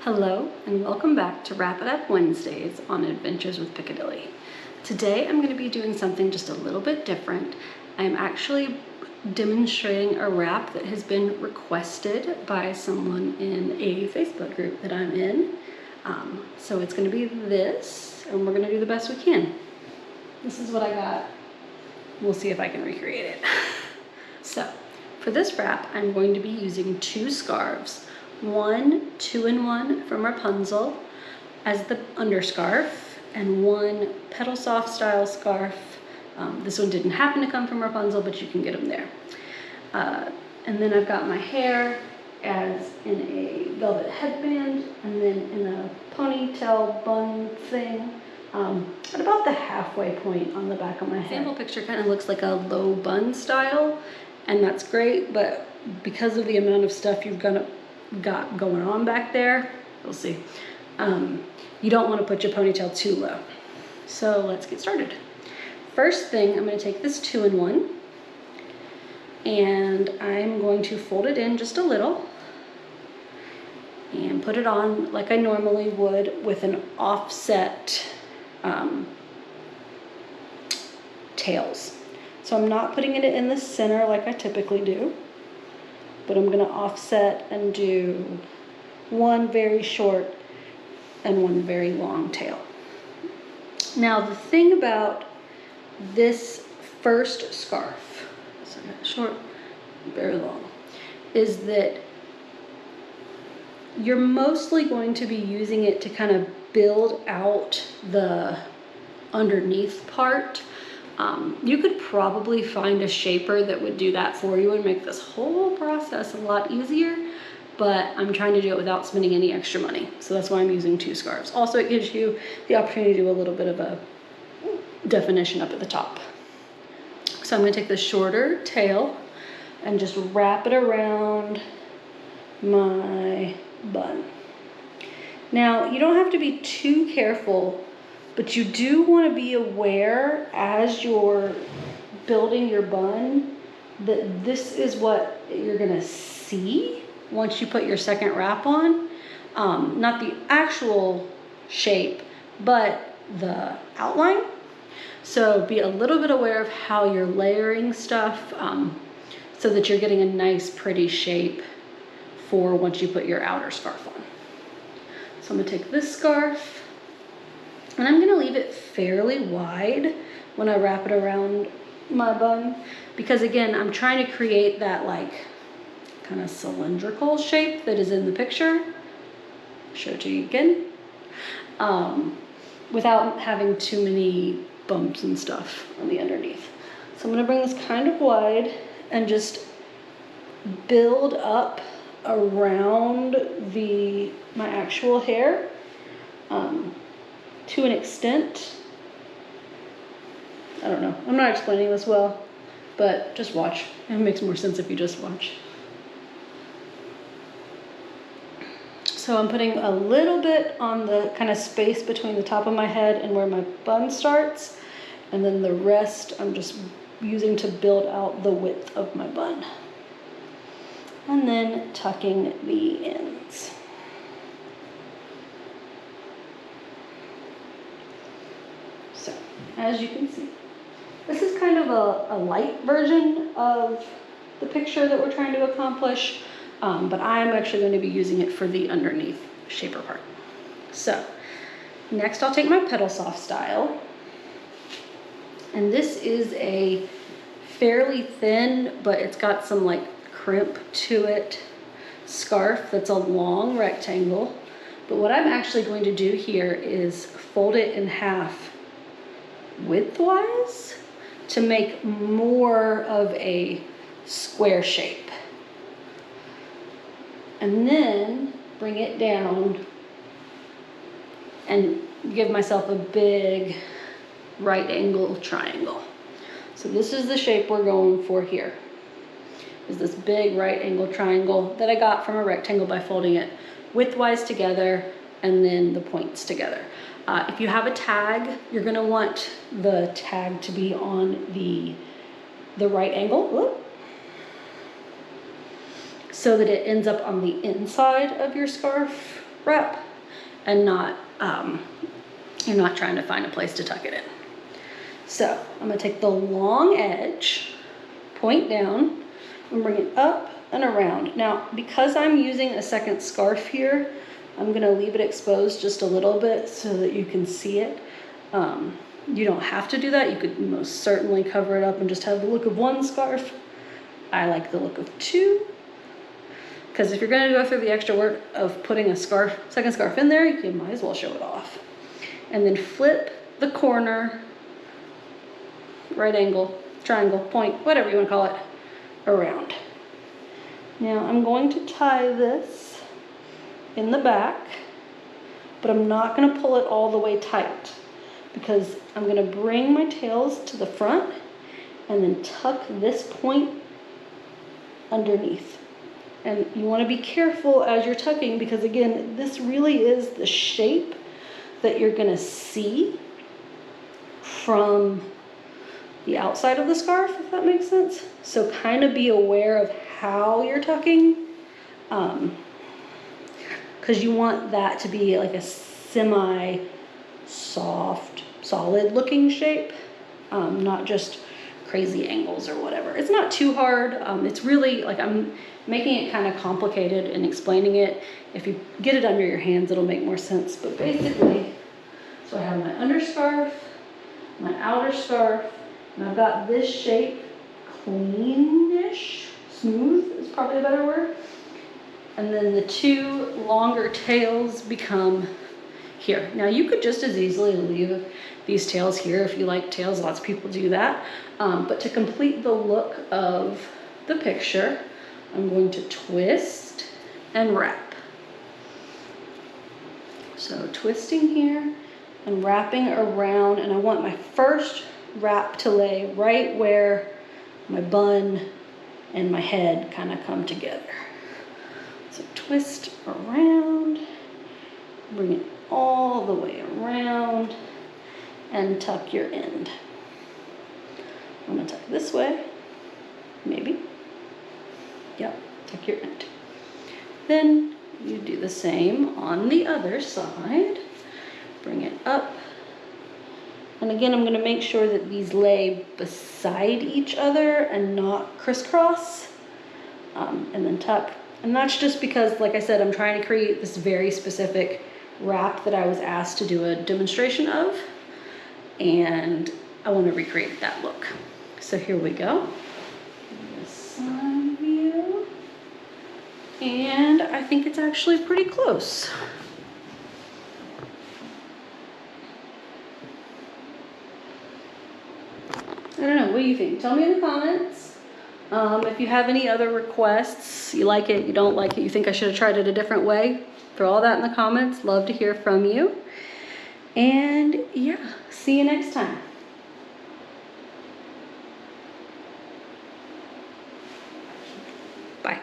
Hello and welcome back to Wrap It Up Wednesdays on Adventures with Piccadilly. Today I'm going to be doing something just a little bit different. I'm actually demonstrating a wrap that has been requested by someone in a Facebook group that I'm in. So it's going to be this, and we're going to do the best we can. This is what I got. We'll see if I can recreate it. So for this wrap, I'm going to be using two scarves. One 2-in-1 from Rapunzel as the underscarf, and one Petalsoft style scarf. This one didn't happen to come from Rapunzel, but you can get them there. And then I've got my hair as in a velvet headband, and then in a ponytail bun thing at about the halfway point on the back of my head. The sample picture kind of looks like a low bun style, and that's great, but because of the amount of stuff you've got going on back there, we'll see. You don't want to put your ponytail too low. So let's get started. First thing, I'm going to take this 2-in-1 and I'm going to fold it in just a little and put it on like I normally would with an offset tails. So I'm not putting it in the center like I typically do, but I'm going to offset and do one very short and one very long tail. Now the thing about this first scarf, so I got short, very long, is that you're mostly going to be using it to kind of build out the underneath part. You could probably find a shaper that would do that for you and make this whole process a lot easier, but I'm trying to do it without spending any extra money. So that's why I'm using two scarves. Also, it gives you the opportunity to do a little bit of a definition up at the top. So I'm going to take the shorter tail and just wrap it around my bun. Now, you don't have to be too careful, but you do want to be aware as you're building your bun that this is what you're going to see once you put your second wrap on. Not the actual shape, but the outline. So be a little bit aware of how you're layering stuff so that you're getting a nice pretty shape for once you put your outer scarf on. So I'm going to take this scarf, and I'm gonna leave it fairly wide when I wrap it around my bun, because again, I'm trying to create that like kind of cylindrical shape that is in the picture. Show it to you again. Without having too many bumps and stuff on the underneath. So I'm gonna bring this kind of wide and just build up around my actual hair. To an extent. I don't know. I'm not explaining this well, but just watch. It makes more sense if you just watch. So I'm putting a little bit on the kind of space between the top of my head and where my bun starts, and then the rest I'm just using to build out the width of my bun. And then tucking the ends. So, as you can see, this is kind of a light version of the picture that we're trying to accomplish, but I'm actually going to be using it for the underneath shaper part. So, next I'll take my Petalsoft style, and this is a fairly thin, but it's got some like crimp to it, scarf that's a long rectangle. But what I'm actually going to do here is fold it in half widthwise to make more of a square shape, and then bring it down and give myself a big right angle triangle. So this is the shape we're going for here, is this big right angle triangle that I got from a rectangle by folding it widthwise together and then the points together. If you have a tag, you're gonna want the tag to be on the right angle, so that it ends up on the inside of your scarf wrap, and not, you're not trying to find a place to tuck it in. So I'm gonna take the long edge, point down, and bring it up and around. Now, because I'm using a second scarf here, I'm gonna leave it exposed just a little bit so that you can see it. You don't have to do that. You could most certainly cover it up and just have the look of one scarf. I like the look of two, because if you're gonna go through the extra work of putting a scarf, second scarf in there, you might as well show it off. And then flip the corner, right angle, triangle, point, whatever you wanna call it, around. Now I'm going to tie this in the back, but I'm not gonna pull it all the way tight, because I'm gonna bring my tails to the front and then tuck this point underneath. And you wanna be careful as you're tucking, because again, this really is the shape that you're gonna see from the outside of the scarf, if that makes sense. So kind of be aware of how you're tucking, because you want that to be like a semi-soft, solid looking shape, not just crazy angles or whatever. It's not too hard. It's really like I'm making it kind of complicated and explaining it. If you get it under your hands, it'll make more sense. But basically, so I have my underscarf, my outer scarf, and I've got this shape, cleanish, smooth is probably a better word. And then the two longer tails become here. Now you could just as easily leave these tails here if you like tails. Lots of people do that. But to complete the look of the picture, I'm going to twist and wrap. So twisting here and wrapping around, and I want my first wrap to lay right where my bun and my head kind of come together. So twist around, bring it all the way around, and tuck your end. I'm gonna tuck this way, maybe. Yep, tuck your end. Then you do the same on the other side. Bring it up. And again, I'm gonna make sure that these lay beside each other and not crisscross. And then tuck. And that's just because, like I said, I'm trying to create this very specific wrap that I was asked to do a demonstration of. And I want to recreate that look. So here we go. This side view. And I think it's actually pretty close. I don't know, what do you think? Tell me in the comments. If you have any other requests, you like it, you don't like it, you think I should have tried it a different way, throw all that in the comments. Love to hear from you. And yeah, see you next time. Bye.